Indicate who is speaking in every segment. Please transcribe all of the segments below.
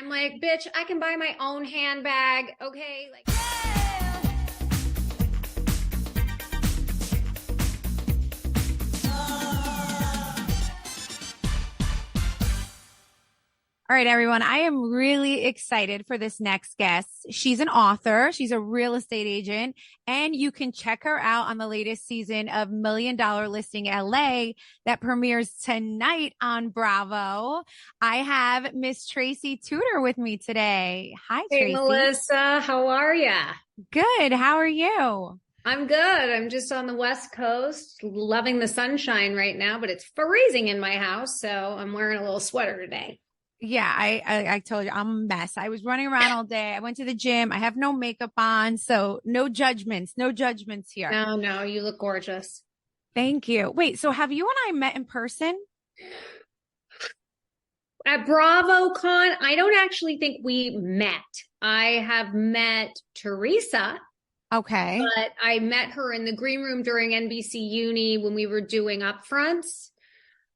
Speaker 1: I'm like, bitch, I can buy my own handbag. Okay. Like,
Speaker 2: All right, everyone. I am really excited for this next guest. She's an author. She's a real estate agent, and you can check her out on the latest season of Million Dollar Listing LA that premieres tonight on Bravo. I have Miss Tracy Tutor with me today. Hi,
Speaker 1: hey,
Speaker 2: Tracy.
Speaker 1: Melissa, how are ya?
Speaker 2: Good. How are you?
Speaker 1: I'm good. I'm just on the West Coast, loving the sunshine right now, but it's freezing in my house, so I'm wearing a little sweater today.
Speaker 2: Yeah, I told you I'm a mess. I was running around all day. I went to the gym. I have no makeup on, so no judgments here.
Speaker 1: No, you look gorgeous.
Speaker 2: Thank you. Wait, so have you and I met in person?
Speaker 1: At BravoCon, I don't actually think we met. I have met Teresa.
Speaker 2: Okay.
Speaker 1: But I met her in the green room during NBC Uni when we were doing upfronts.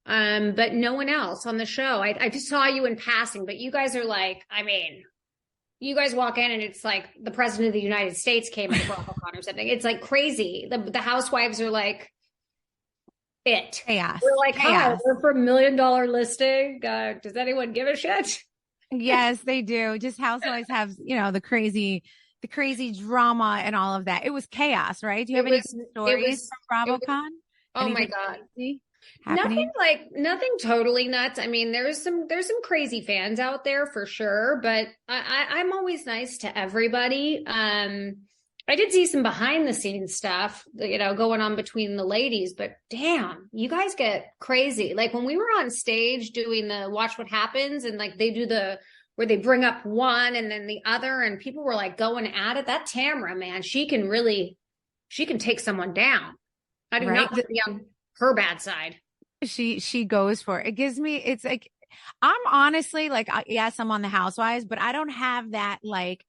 Speaker 1: But no one else on the show. I just saw you in passing, but you guys are like, I mean, you guys walk in and it's like the president of the United States came at BravoCon or something. It's like crazy. The housewives are like it.
Speaker 2: Chaos.
Speaker 1: We're like, hi,
Speaker 2: Chaos.
Speaker 1: we're for $1 million listing. Does anyone give a shit?
Speaker 2: Yes, they do. Just housewives have, the crazy drama and all of that. It was chaos, right? Do you have any stories from BravoCon?
Speaker 1: Oh my God. Nothing totally nuts. I mean, there's some crazy fans out there for sure, but I'm always nice to everybody. I did see some behind the scenes stuff, going on between the ladies, but damn, you guys get crazy. Like when we were on stage doing the Watch What Happens and like they do where they bring up one and then the other and people were like going at it. That Tamara, man, she can take someone down. I do not want to be on her bad side.
Speaker 2: She goes for it. It gives me, it's like, I'm honestly like, yes, I'm on the Housewives, but I don't have that like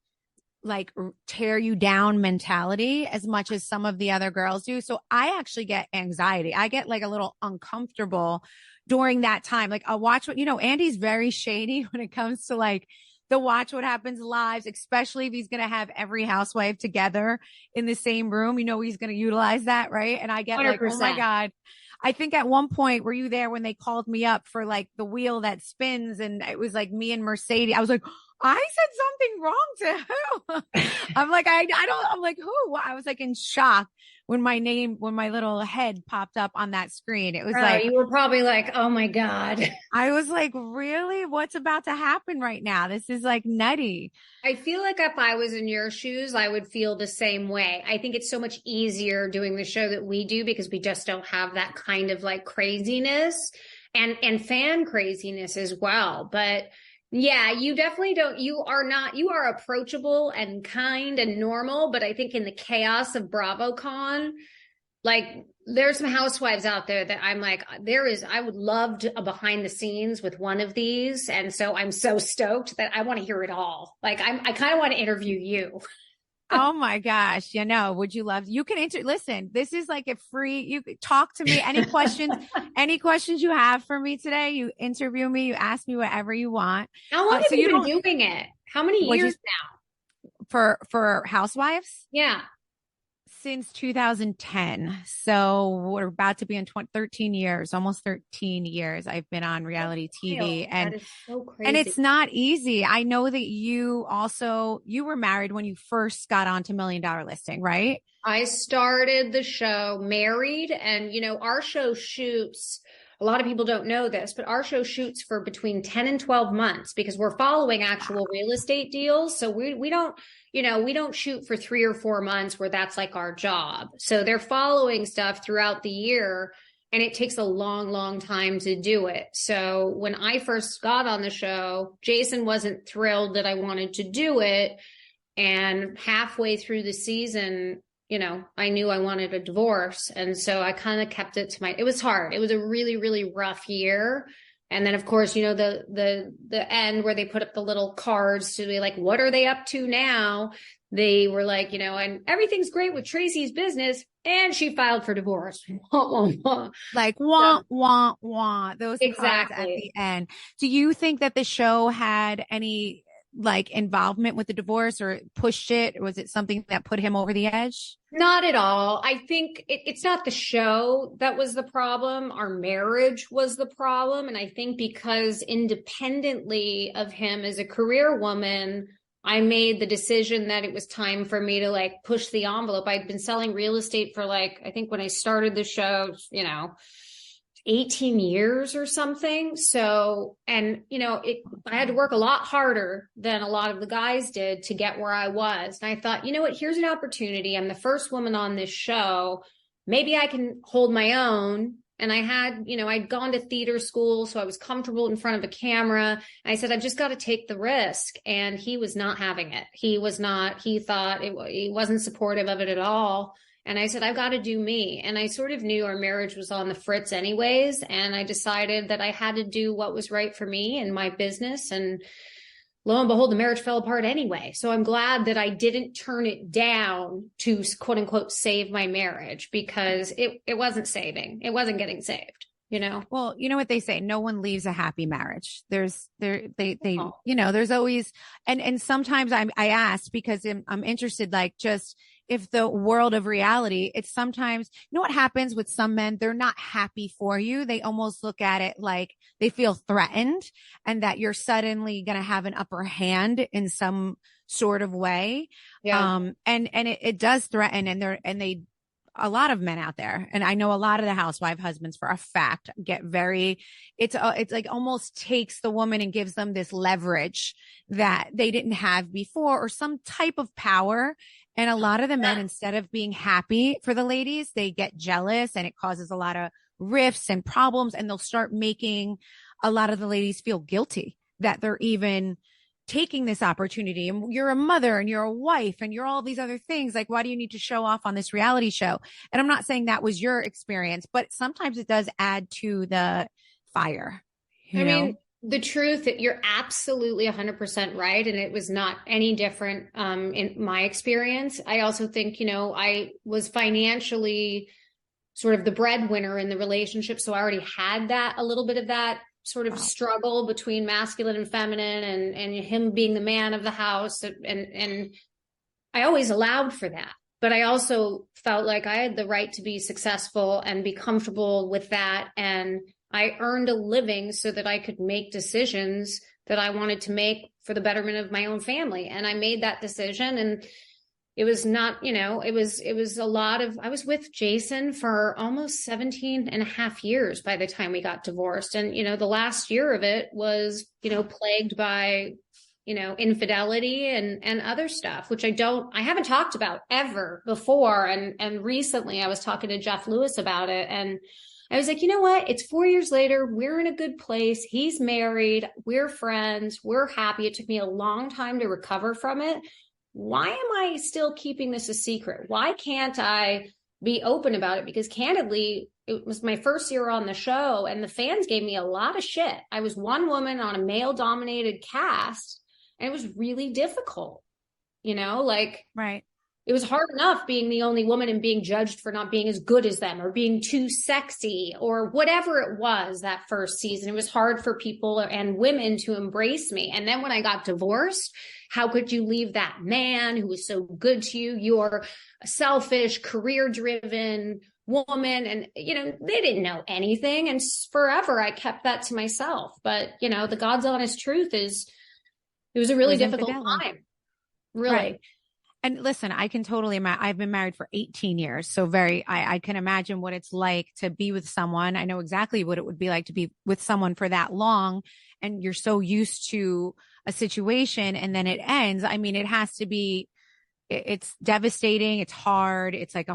Speaker 2: tear you down mentality as much as some of the other girls do. So I actually get anxiety. I get like a little uncomfortable during that time. Like I'll watch Andy's very shady when it comes to like the Watch What Happens lives, especially if he's going to have every housewife together in the same room. He's going to utilize that. Right. And I get 100%. Like, oh my God. I think at one point, were you there when they called me up for like the wheel that spins and it was like me and Mercedes? I was like, I said something wrong to who? I'm like, I'm like, who? I was like in shock when my little head popped up on that screen. It was like,
Speaker 1: you were probably like, oh my God.
Speaker 2: I was like, really? What's about to happen right now? This is like nutty.
Speaker 1: I feel like if I was in your shoes, I would feel the same way. I think it's so much easier doing the show that we do because we just don't have that kind of like craziness and fan craziness as well. But yeah, you definitely don't. You are approachable and kind and normal. But I think in the chaos of BravoCon, like there's some housewives out there that I'm like, I would love a behind the scenes with one of these. And so I'm so stoked that I want to hear it all. Like I kind of want to interview you.
Speaker 2: Oh my gosh. Would you can listen, this is like a free, you talk to me. Any questions you have for me today, you interview me, you ask me whatever you want.
Speaker 1: How long have you been doing it? How many years now?
Speaker 2: For Housewives?
Speaker 1: Yeah.
Speaker 2: Since 2010. So we're about to be in 13 years, almost 13 years. I've been on reality TV and,
Speaker 1: that is so crazy.
Speaker 2: And it's not easy. I know that you were married when you first got onto Million Dollar Listing, right?
Speaker 1: I started the show married and, our show shoots, a lot of people don't know this, but our show shoots for between 10 and 12 months because we're following actual real estate deals. So we don't shoot for 3 or 4 months where that's like our job. So they're following stuff throughout the year and it takes a long, long time to do it. So when I first got on the show, Jason wasn't thrilled that I wanted to do it. And halfway through the season, I knew I wanted a divorce. And so I kind of kept it it was hard. It was a really, really rough year. And then of course, the end where they put up the little cards to be like, what are they up to now? They were like, and everything's great with Tracy's business. And she filed for divorce.
Speaker 2: Like, wah. Those cards at the end. Do you think that the show had any like involvement with the divorce or pushed it? Or was it something that put him over the edge?
Speaker 1: Not at all. I think it's not the show that was the problem. Our marriage was the problem. And I think because independently of him as a career woman, I made the decision that it was time for me to like push the envelope. I'd been selling real estate for like, I think when I started the show, 18 years or something. So, and I had to work a lot harder than a lot of the guys did to get where I was. And I thought, you know what, here's an opportunity. I'm the first woman on this show. Maybe I can hold my own. And I had, I'd gone to theater school, so I was comfortable in front of a camera. And I said, I've just got to take the risk. And he was not having it. He thought he wasn't supportive of it at all. And I said, I've got to do me. And I sort of knew our marriage was on the fritz anyways. And I decided that I had to do what was right for me and my business. And lo and behold, the marriage fell apart anyway. So I'm glad that I didn't turn it down to quote unquote save my marriage, because it wasn't saving. It wasn't getting saved.
Speaker 2: Well, you know what they say, no one leaves a happy marriage. There's always, and sometimes I ask because I'm interested, like, just if the world of reality, it's sometimes, what happens with some men, they're not happy for you. They almost look at it like they feel threatened and that you're suddenly going to have an upper hand in some sort of way.
Speaker 1: Yeah.
Speaker 2: And it does threaten, and they a lot of men out there, and I know a lot of the housewife husbands for a fact get it's like almost takes the woman and gives them this leverage that they didn't have before, or some type of power. And a lot of the men, instead of being happy for the ladies, they get jealous, and it causes a lot of rifts and problems. And they'll start making a lot of the ladies feel guilty that they're even taking this opportunity. And you're a mother and you're a wife and you're all these other things. Like, why do you need to show off on this reality show? And I'm not saying that was your experience, but sometimes it does add to the fire. I mean,
Speaker 1: the truth that you're absolutely 100% right. And it was not any different in my experience. I also think, I was financially sort of the breadwinner in the relationship. So I already had a little bit of that sort of struggle between masculine and feminine, and him being the man of the house. And I always allowed for that. But I also felt like I had the right to be successful and be comfortable with that. And I earned a living so that I could make decisions that I wanted to make for the betterment of my own family. And I made that decision. And it was not, it was a lot of, I was with Jason for almost 17 and a half years by the time we got divorced. And, the last year of it was, plagued by, infidelity and other stuff, which I haven't talked about ever before. And recently I was talking to Jeff Lewis about it. And I was like, you know what? It's 4 years later. We're in a good place. He's married. We're friends. We're happy. It took me a long time to recover from it. Why am I still keeping this a secret? Why can't I be open about it? Because candidly, it was my first year on the show and the fans gave me a lot of shit. I was one woman on a male dominated cast, and it was really difficult,
Speaker 2: right.
Speaker 1: It was hard enough being the only woman and being judged for not being as good as them or being too sexy or whatever it was that first season. It was hard for people and women to embrace me. And then when I got divorced, how could you leave that man who was so good to you? You're a selfish, career-driven woman. And, they didn't know anything. And forever I kept that to myself. But, the God's honest truth is it was a really difficult time. Really.
Speaker 2: Right. And listen, I can totally imagine. I've been married for 18 years. So I can imagine what it's like to be with someone. I know exactly what it would be like to be with someone for that long. And you're so used to a situation and then it ends. I mean, it has to be, it's devastating. It's hard. It's like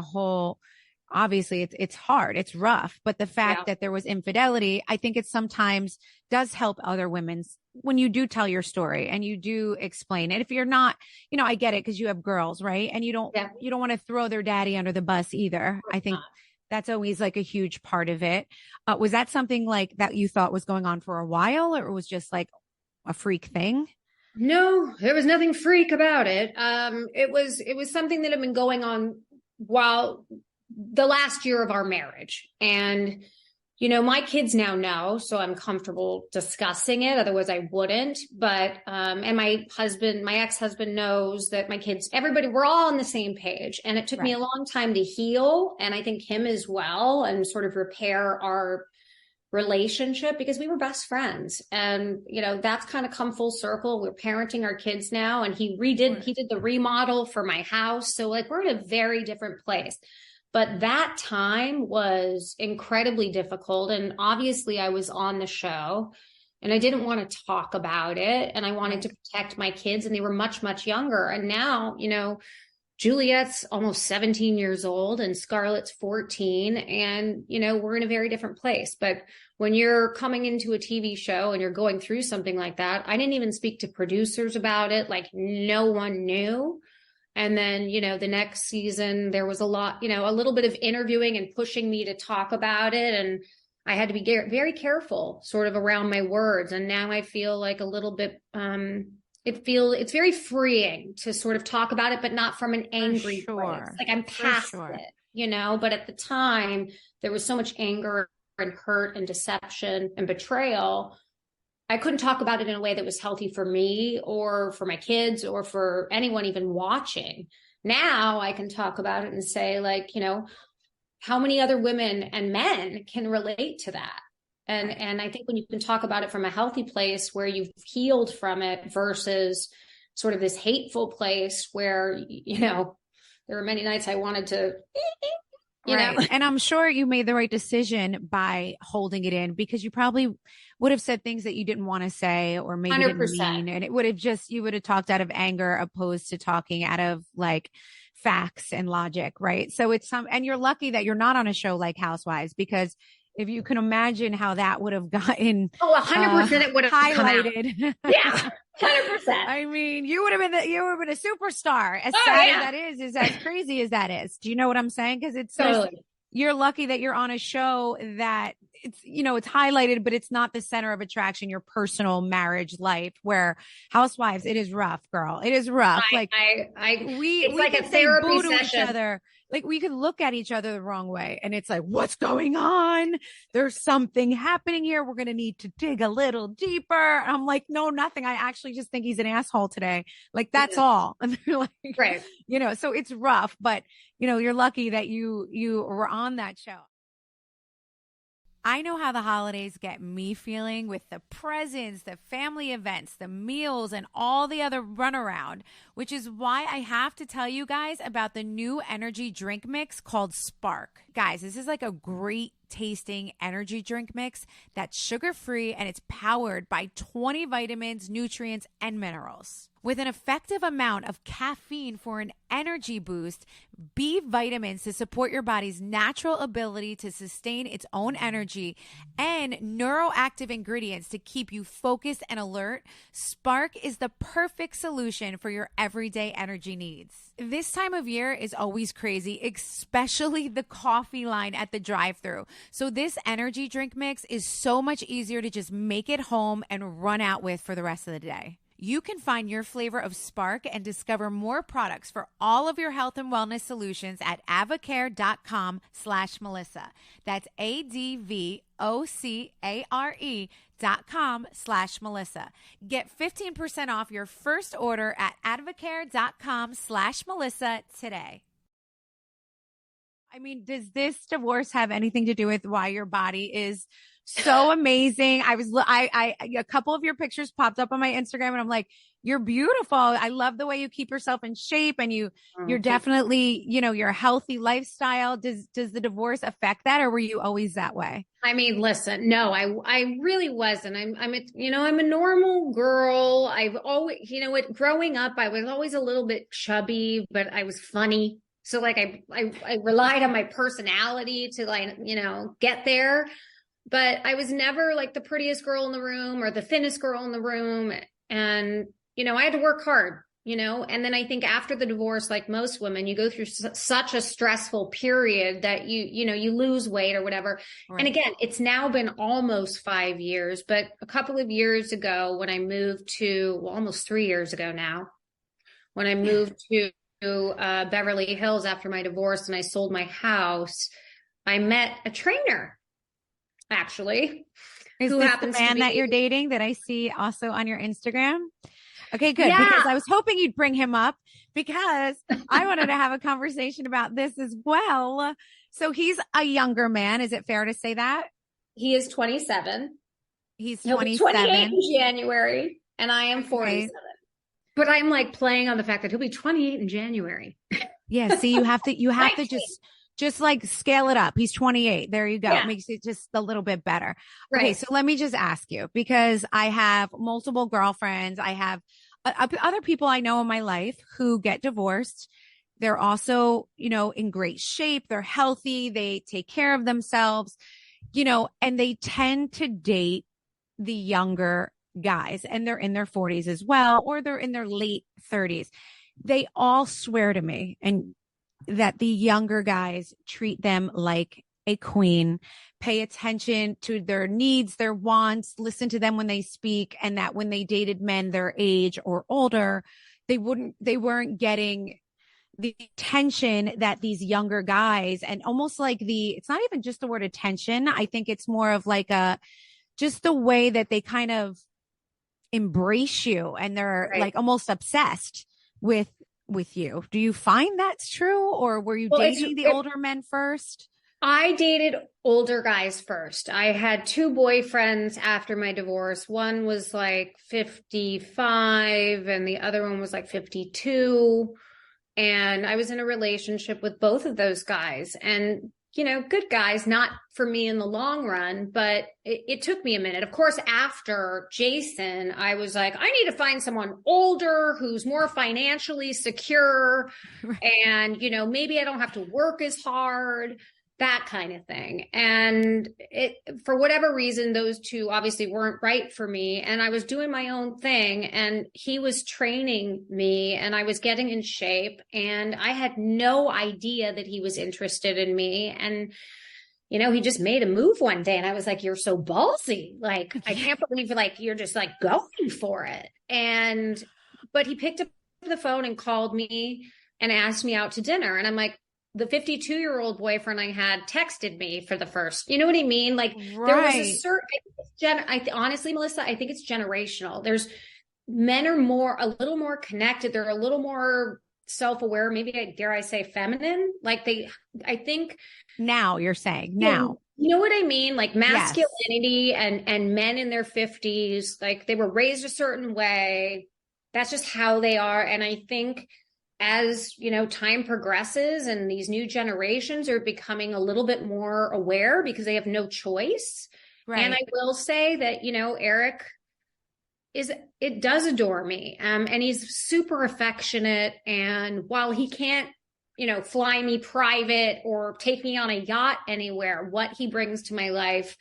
Speaker 2: obviously it's hard. It's rough. But the fact that there was infidelity, I think it sometimes does help other women's when you do tell your story and you do explain it. If you're not, I get it because you have girls, right? And you don't want to throw their daddy under the bus either. I think that's always like a huge part of it. Was that something like that you thought was going on for a while, or it was just like a freak thing?
Speaker 1: No, there was nothing freak about it. It was something that had been going on while the last year of our marriage. And My kids now know, so I'm comfortable discussing it. Otherwise, I wouldn't. But, and my ex-husband knows that my kids, everybody, we're all on the same page. And it took me
Speaker 2: Right.
Speaker 1: a long time to heal. And I think him as well, and sort of repair our relationship because we were best friends. And, that's kind of come full circle. We're parenting our kids now. And he did the remodel for my house. So like, we're in a very different place. But that time was incredibly difficult. And obviously, I was on the show and I didn't want to talk about it. And I wanted to protect my kids, and they were much, much younger. And now, Juliet's almost 17 years old and Scarlett's 14. And, we're in a very different place. But when you're coming into a TV show and you're going through something like that, I didn't even speak to producers about it. Like, no one knew. And then, the next season, there was a little bit of interviewing and pushing me to talk about it. And I had to be very careful sort of around my words. And now I feel like a little bit, it's very freeing to sort of talk about it, but not from an angry place. Like I'm past it, but at the time there was so much anger and hurt and deception and betrayal. I couldn't talk about it in a way that was healthy for me or for my kids or for anyone even watching. Now I can talk about it and say, like, how many other women and men can relate to that? And I think when you can talk about it from a healthy place where you've healed from it versus sort of this hateful place where, there were many nights I wanted to,
Speaker 2: Right. And I'm sure you made the right decision by holding it in, because you probably would have said things that you didn't want to say, or maybe
Speaker 1: 100%.
Speaker 2: didn't mean, and you would have talked out of anger opposed to talking out of like facts and logic. Right. So and you're lucky that you're not on a show like Housewives, because if you can imagine how that would have gotten
Speaker 1: 100% it would have
Speaker 2: highlighted.
Speaker 1: Yeah. 100%.
Speaker 2: I mean, you would have been a superstar. As sad as that is as crazy as that is. Do you know what I'm saying? Because it's totally. You're lucky that you're on a show that it's highlighted, but it's not the center of attraction, your personal marriage life, where Housewives, it is rough, girl. It is rough. We like a therapy session. Each other. Like we could look at each other the wrong way, and it's like, what's going on? There's something happening here. We're going to need to dig a little deeper. I'm like, no, nothing. I actually just think he's an asshole today. Like that's all. And they're like,
Speaker 1: right.
Speaker 2: So it's rough, but you're lucky that you were on that show. I know how the holidays get me feeling, with the presents, the family events, the meals, and all the other runaround, which is why I have to tell you guys about the new energy drink mix called Spark. Guys, this is like a great tasting energy drink mix that's sugar-free, and it's powered by 20 vitamins, nutrients, and minerals. With an effective amount of caffeine for an energy boost, B vitamins to support your body's natural ability to sustain its own energy, and neuroactive ingredients to keep you focused and alert, Spark is the perfect solution for your everyday energy needs. This time of year is always crazy, especially the coffee line at the drive-thru. So this energy drink mix is so much easier to just make it home and run out with for the rest of the day. You can find your flavor of Spark and discover more products for all of your health and wellness solutions at avocare.com/Melissa. That's ADVOCARE.com/Melissa. Get 15% off your first order at avocare.com/Melissa today. I mean, does this divorce have anything to do with why your body is so amazing? A couple of your pictures popped up on my Instagram, and I'm like, you're beautiful. I love the way you keep yourself in shape, and you're definitely, your healthy lifestyle. Does the divorce affect that, or were you always that way?
Speaker 1: I mean, listen, no, I really wasn't. I'm a normal girl. I've always, growing up, I was always a little bit chubby, but I was funny. So like I relied on my personality to get there. But I was never like the prettiest girl in the room or the thinnest girl in the room. And, I had to work hard, and then I think after the divorce, like most women, you go through such a stressful period that you lose weight or whatever. Right. And again, it's now been almost 5 years, but a couple of years ago when I moved almost 3 years ago now, when I moved to Beverly Hills after my divorce and I sold my house, I met a trainer. actually,
Speaker 2: Is
Speaker 1: who
Speaker 2: this the
Speaker 1: happens to
Speaker 2: man that you're
Speaker 1: be,
Speaker 2: dating that I see also on your Instagram? Okay, good.
Speaker 1: yeah,
Speaker 2: Because I was hoping you'd bring him up because I wanted to have a conversation about this as well. So he's a younger man. Is it fair to say that?
Speaker 1: he is 27.
Speaker 2: He's
Speaker 1: He'll be 28
Speaker 2: 27.
Speaker 1: in January, and I am
Speaker 2: Okay.
Speaker 1: 47. But I'm like playing on the fact that he'll be 28 in January.
Speaker 2: Yeah. See, you have to
Speaker 1: 19.
Speaker 2: just like scale it up. He's 28. There you go.
Speaker 1: Yeah,
Speaker 2: Makes it just a little bit better. Okay.
Speaker 1: right.
Speaker 2: So let me just ask you because I have multiple girlfriends. I have other people I know in my life who get divorced. They're also, in great shape. They're healthy. They take care of themselves, and they tend to date the younger guys and they're in their 40s as well, or they're in their late 30s. They all swear to me and that the younger guys treat them like a queen, pay attention to their needs, their wants, listen to them when they speak, and that when they dated men their age or older, they weren't getting the attention that these younger guys and almost like it's not even just the word attention. I think it's more of like just the way that they kind of embrace you and they're
Speaker 1: Right.
Speaker 2: like almost obsessed with you. Do you find that's true, or were you dating the older men first?
Speaker 1: I dated older guys first. I had two boyfriends after my divorce. One was like 55 and the other one was like 52. And I was in a relationship with both of those guys. And good guys, not for me in the long run, but it took me a minute. Of course, after Jason, I was like, I need to find someone older who's more financially secure.
Speaker 2: Right.
Speaker 1: And, maybe I don't have to work as hard, that kind of thing. And for whatever reason, those two obviously weren't right for me. And I was doing my own thing and he was training me and I was getting in shape and I had no idea that he was interested in me. And, he just made a move one day and I was like, you're so ballsy. Like, I can't believe like, you're just like going for it. But he picked up the phone and called me and asked me out to dinner. And I'm like, the 52-year-old boyfriend I had texted me for the first, you know what I mean? Like there was a certain, honestly, Melissa, I think it's generational. Men are a little more connected. They're a little more self-aware. Maybe dare I say feminine? Like I think.
Speaker 2: Now you're saying now.
Speaker 1: You know what I mean? Like masculinity yes. and men in their 50s, like they were raised a certain way. That's just how they are. And I think as time progresses and these new generations are becoming a little bit more aware because they have no choice. Right. And I will say that, Eric does adore me. And he's super affectionate. And while he can't, fly me private or take me on a yacht anywhere, what he brings to my life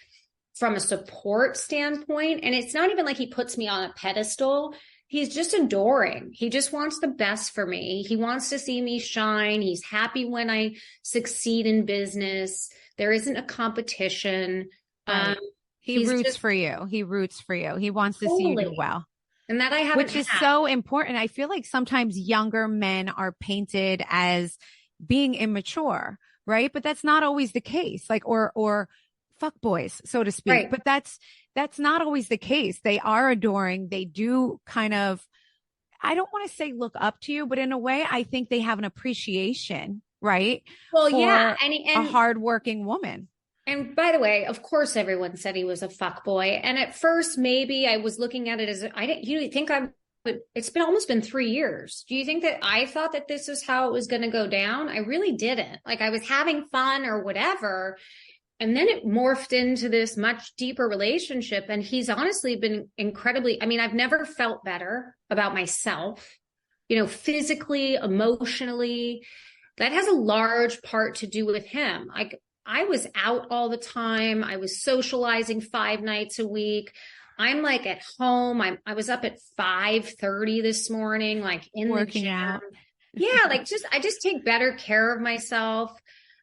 Speaker 1: from a support standpoint, and it's not even like he puts me on a pedestal. He's just adoring. He just wants the best for me. He wants to see me shine. He's happy when I succeed in business. There isn't a competition.
Speaker 2: Right. He roots for you. He roots for you. He wants to see you do well.
Speaker 1: And that I haven't
Speaker 2: Which is so important. I feel like sometimes younger men are painted as being immature, right? But that's not always the case. Like, or fuck boys, so to speak. Right. But that's not always the case. They are adoring. They do kind of, I don't want to say look up to you, but in a way, I think they have an appreciation, right?
Speaker 1: Well,
Speaker 2: for
Speaker 1: yeah. And
Speaker 2: a hardworking woman.
Speaker 1: And by the way, of course, everyone said he was a fuckboy. And at first, maybe I was looking at it as it's almost been 3 years. Do you think that I thought that this is how it was going to go down? I really didn't. Like I was having fun or whatever. And then it morphed into this much deeper relationship. And he's honestly been incredibly, I've never felt better about myself, physically, emotionally. That has a large part to do with him. I was out all the time. I was socializing 5 nights a week. I'm like at home. I was up at 5:30 this morning, like in
Speaker 2: working
Speaker 1: the gym.
Speaker 2: out.
Speaker 1: Yeah. I just take better care of myself.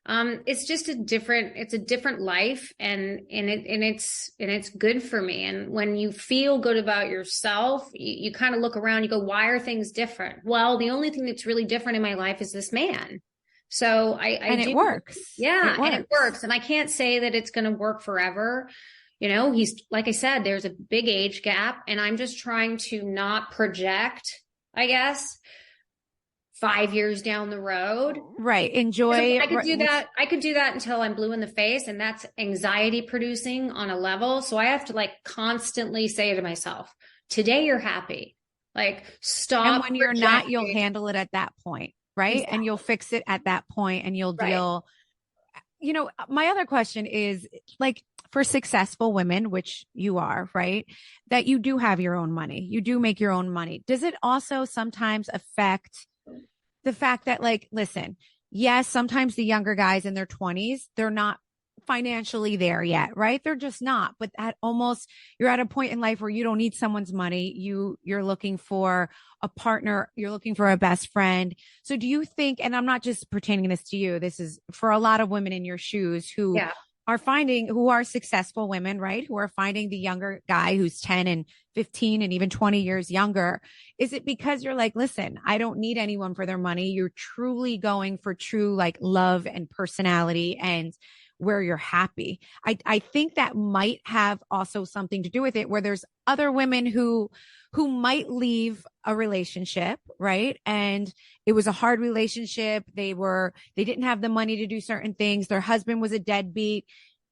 Speaker 1: It's just a different life and it's good for me. And when you feel good about yourself, you kind of look around, you go, why are things different? Well, the only thing that's really different in my life is this man. So
Speaker 2: and it
Speaker 1: do,
Speaker 2: works.
Speaker 1: yeah,
Speaker 2: It works.
Speaker 1: and it works. And I can't say that it's going to work forever. You know, he's, like I said, there's a big age gap, and I'm just trying to not project, I guess, 5 years down the road.
Speaker 2: Right. Enjoy.
Speaker 1: I could do that. I could do that until I'm blue in the face, and that's anxiety producing on a level. So I have to like constantly say to myself, today you're happy. Like stop.
Speaker 2: And when you're
Speaker 1: projecting.
Speaker 2: not, you'll handle it at that point. Right.
Speaker 1: Exactly.
Speaker 2: And you'll fix it at that point and you'll
Speaker 1: Right.
Speaker 2: deal. You know, my other question is like for successful women, which you are, right? That you do have your own money. You do make your own money. Does it also sometimes affect the fact that, like, listen, yes, sometimes the younger guys in their 20s, they're not financially there yet, right? They're just not. But at almost, you're at a point in life where you don't need someone's money. You're looking for a partner. You're looking for a best friend. So do you think, and I'm not just pertaining this to you, this is for a lot of women in your shoes who who are successful women, right? Who are finding the younger guy who's 10 and 15 and even 20 years younger. Is it because you're like, listen, I don't need anyone for their money. You're truly going for true like love and personality and where you're happy. I think that might have also something to do with it, where there's other women who might leave a relationship, right? And it was a hard relationship. They didn't have the money to do certain things. Their husband was a deadbeat.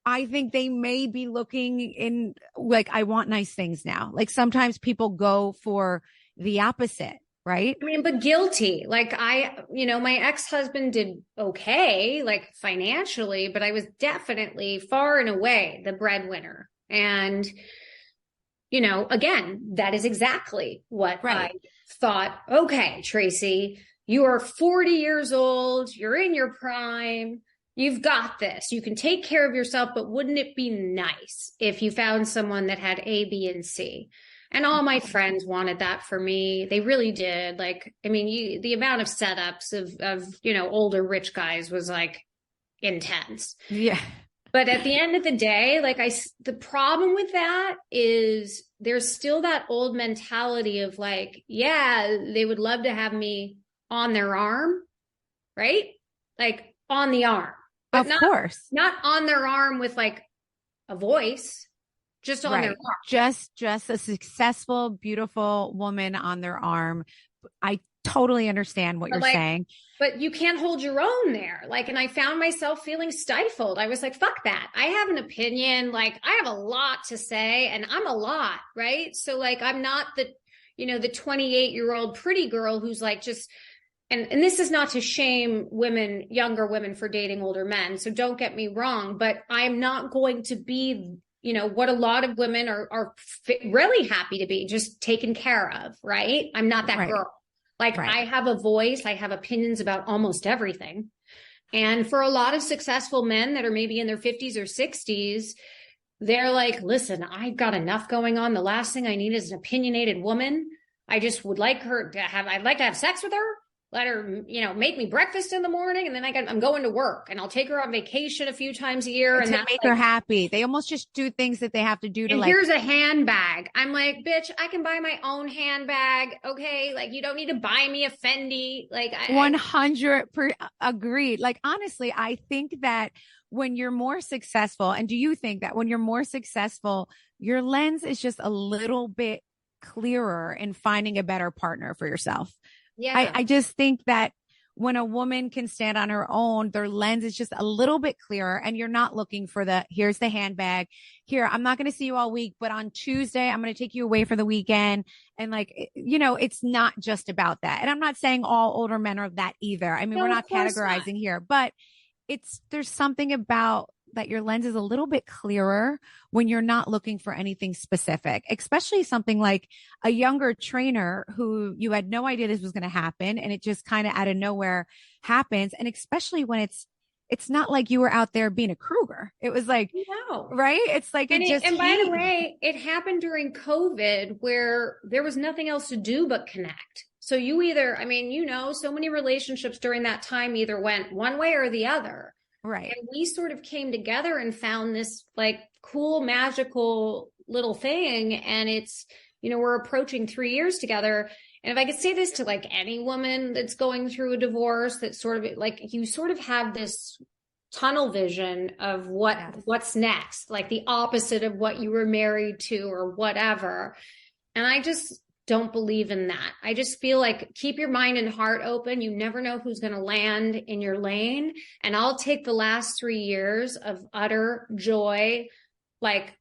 Speaker 2: I think they may be looking in like, I want nice things now. Like sometimes people go for the opposite. Right.
Speaker 1: I mean, but guilty. Like my ex-husband did okay, like financially, but I was definitely far and away the breadwinner. And, again, that is exactly what I thought. Okay, Tracy, you are 40 years old. You're in your prime. You've got this. You can take care of yourself, but wouldn't it be nice if you found someone that had A, B, and C? And all my friends wanted that for me. They really did. Like, I mean, the amount of setups of older rich guys was like intense.
Speaker 2: Yeah.
Speaker 1: But at the end of the day, like the problem with that is there's still that old mentality of like, yeah, they would love to have me on their arm, right? Like on the arm. But
Speaker 2: of course.
Speaker 1: Not on their arm with like a voice. Just on their arm.
Speaker 2: Just a successful, beautiful woman on their arm. I totally understand what you're saying.
Speaker 1: But you can't hold your own there. Like, and I found myself feeling stifled. I was like, fuck that. I have an opinion. Like, I have a lot to say and I'm a lot, right? So like, I'm not the 28-year-old pretty girl who's like just, and this is not to shame women, younger women for dating older men. So don't get me wrong, but I'm not going to be what a lot of women are really happy to be, just taken care of, right? I'm not that girl. Like I have a voice, I have opinions about almost everything. And for a lot of successful men that are maybe in their 50s or 60s, they're like, listen, I've got enough going on. The last thing I need is an opinionated woman. I just would like her to I'd like to have sex with her. Let her, make me breakfast in the morning, and then I'm going to work, and I'll take her on vacation a few times a year, and
Speaker 2: to make her happy. They almost just do things that they have to do to. And
Speaker 1: here's a handbag. I'm like, bitch, I can buy my own handbag. Okay, like you don't need to buy me a Fendi. Like
Speaker 2: 100% agreed. Like honestly, I think that when you're more successful, and do you think that when you're more successful, your lens is just a little bit clearer in finding a better partner for yourself? Yeah. I just think that when a woman can stand on her own, their lens is just a little bit clearer, and you're not looking for here's the handbag. Here, I'm not going to see you all week, but on Tuesday, I'm going to take you away for the weekend. And like, it's not just about that. And I'm not saying all older men are that either. I mean, we're not categorizing here, but there's something about that your lens is a little bit clearer when you're not looking for anything specific, especially something like a younger trainer who you had no idea this was going to happen. And it just kind of out of nowhere happens. And especially when it's not like you were out there being a Kruger. It was like, right. It's like,
Speaker 1: and by the way, it happened during COVID where there was nothing else to do but connect. So you either, so many relationships during that time either went one way or the other.
Speaker 2: Right.
Speaker 1: And we sort of came together and found this like cool, magical little thing. And it's, we're approaching 3 years together. And if I could say this to like any woman that's going through a divorce, that sort of like, you sort of have this tunnel vision of what's next, like the opposite of what you were married to or whatever. And I just don't believe in that. I just feel like keep your mind and heart open. You never know who's going to land in your lane. And I'll take the last 3 years of utter joy, like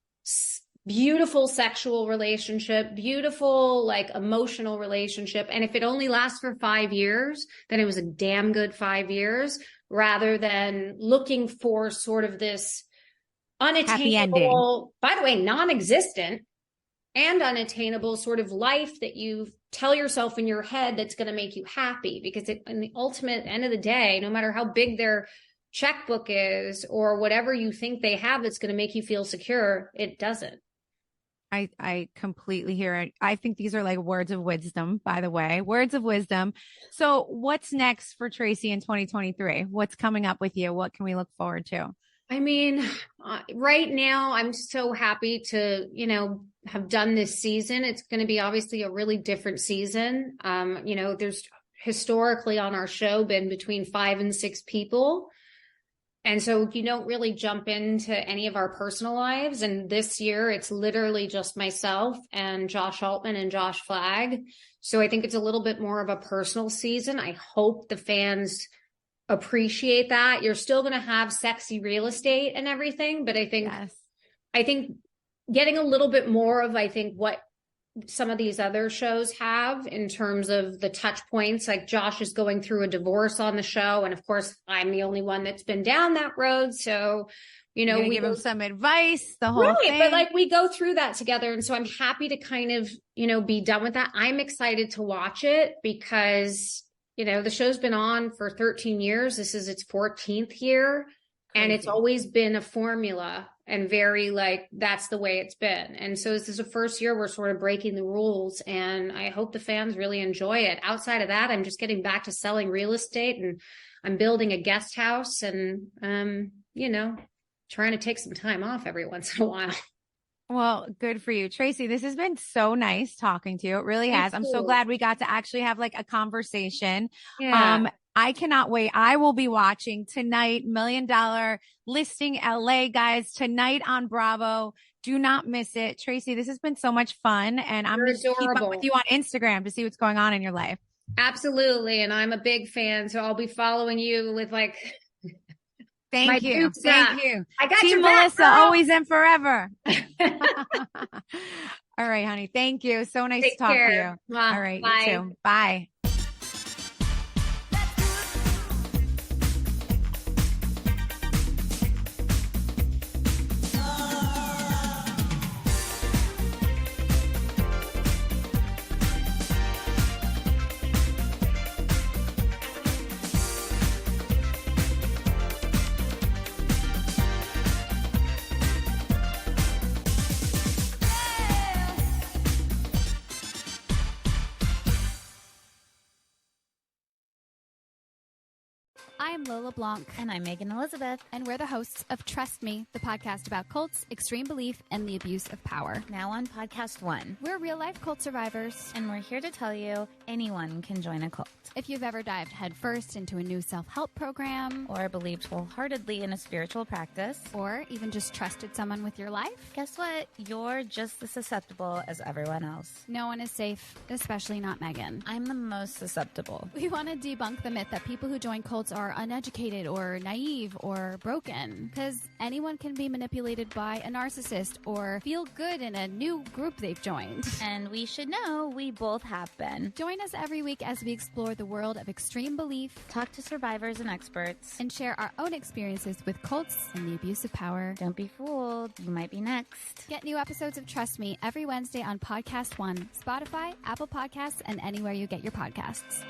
Speaker 1: beautiful sexual relationship, beautiful, like emotional relationship. And if it only lasts for 5 years, then it was a damn good 5 years, rather than looking for sort of this unattainable, by the way, non-existent and unattainable sort of life that you tell yourself in your head that's going to make you happy. Because in the ultimate end of the day, no matter how big their checkbook is or whatever you think they have that's going to make you feel secure, it doesn't.
Speaker 2: I completely hear it. I think these are like words of wisdom, by the way, words of wisdom. So what's next for Tracy in 2023? What's coming up with you? What can we look forward to?
Speaker 1: I mean, right now I'm so happy to, have done this season. It's going to be obviously a really different season. There's historically on our show been between 5 and 6 people. And so you don't really jump into any of our personal lives. And this year, it's literally just myself and Josh Altman and Josh Flagg. So I think it's a little bit more of a personal season. I hope the fans appreciate that. You're still going to have sexy real estate and everything. But I think getting a little bit more of, what some of these other shows have in terms of the touch points, like Josh is going through a divorce on the show. And of course, I'm the only one that's been down that road. So, we
Speaker 2: give him some advice, the whole thing.
Speaker 1: But like we go through that together. And so I'm happy to kind of, be done with that. I'm excited to watch it because, the show's been on for 13 years. This is its 14th year. Crazy. And it's always been a formula and very that's the way it's been. And so this is the first year we're sort of breaking the rules, and I hope the fans really enjoy it. Outside of that, I'm just getting back to selling real estate, and I'm building a guest house, and, trying to take some time off every once in a while.
Speaker 2: Well, good for you, Tracy. This has been so nice talking to you. It really has. I'm so glad we got to actually have a conversation.
Speaker 1: Yeah.
Speaker 2: I cannot wait. I will be watching tonight, $1 Million Listing LA, guys, tonight on Bravo. Do not miss it. Tracy, this has been so much fun. And I'm just keep up with you on Instagram to see what's going on in your life.
Speaker 1: Absolutely. And I'm a big fan. So I'll be following you with
Speaker 2: Thank you. Thank you.
Speaker 1: I got
Speaker 2: Team
Speaker 1: your back,
Speaker 2: Melissa, always and forever. All right, honey. Thank you. So nice to talk to you.
Speaker 1: Well,
Speaker 2: all right.
Speaker 1: bye.
Speaker 2: You too. Bye.
Speaker 3: I'm Lola Blanc.
Speaker 4: And I'm Megan Elizabeth.
Speaker 3: And we're the hosts of Trust Me, the podcast about cults, extreme belief, and the abuse of power.
Speaker 4: Now on Podcast 1.
Speaker 3: We're real-life cult survivors.
Speaker 4: And we're here to tell you anyone can join a cult.
Speaker 3: If you've ever dived headfirst into a new self-help program,
Speaker 4: or believed wholeheartedly in a spiritual practice,
Speaker 3: or even just trusted someone with your life,
Speaker 4: guess what? You're just as susceptible as everyone else.
Speaker 3: No one is safe, especially not Megan.
Speaker 4: I'm the most susceptible.
Speaker 3: We want to debunk the myth that people who join cults are uneducated or naive or broken, because anyone can be manipulated by a narcissist or feel good in a new group they've joined.
Speaker 4: And we should know we both have been.
Speaker 3: Join us every week as we explore the world of extreme belief,
Speaker 4: talk to survivors and experts,
Speaker 3: and share our own experiences with cults and the abuse of power.
Speaker 4: Don't be fooled. You might be next.
Speaker 3: Get new episodes of Trust Me every Wednesday on Podcast 1, Spotify, Apple Podcasts, and anywhere you get your podcasts.